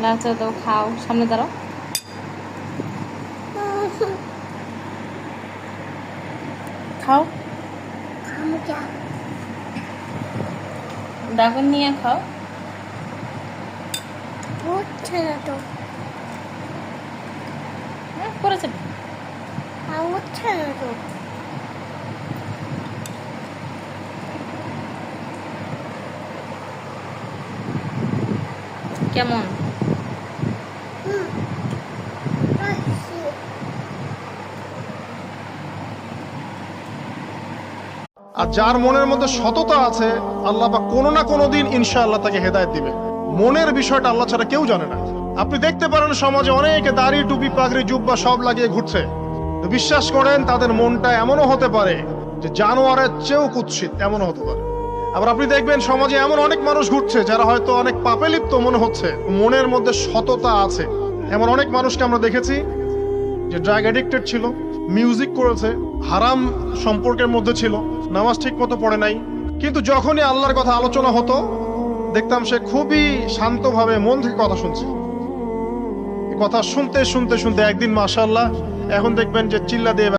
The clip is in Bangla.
নাড়াচাড়া দাও, খাও, সামনে দাঁড়াও। খাও, ড্রাগন নিয়ে খাও। করেছে কেমন? আর যার মনের মধ্যে সততা আছে, আল্লাহ পাক কোনো না কোনো দিন ইনশাআল্লাহ তাকে হেদায়েত দিবে। মনের বিষয়টা আল্লাহ ছাড়া কেউ জানে না। আপনি দেখতে পারেন সমাজে অনেকে দাড়ি, টুপি, পাগড়ি, জুব্বা সব লাগিয়ে ঘুরছে, তো বিশ্বাস করেন তাদের মনটা এমনও হতে পারে যে জানোয়ারের চেয়েও কুৎসিত, এমনও হতে পারে। আবার আপনি দেখবেন সমাজে এমন অনেক মানুষ ঘুরছে যারা হয়তো অনেক পাপে লিপ্ত মনে হচ্ছে, মনের মধ্যে সততা আছে। এমন অনেক মানুষকে আমরা দেখেছি যে ড্রাগ অ্যাডিক্টেড ছিল, মিউজিক করেছে, হারাম সম্পর্কের মধ্যে ছিল, নামাজ ঠিক মতো পড়ে নাই, কিন্তু যখনই আল্লাহর কথা আলোচনা হতো দেখতাম সে খুবই শান্তভাবে মন থেকে কথা শুনছে। কথা শুনতে শুনতে শুনতে একদিন মাশাআল্লাহ এখন দেখবেন যে চিল্লা দিয়ে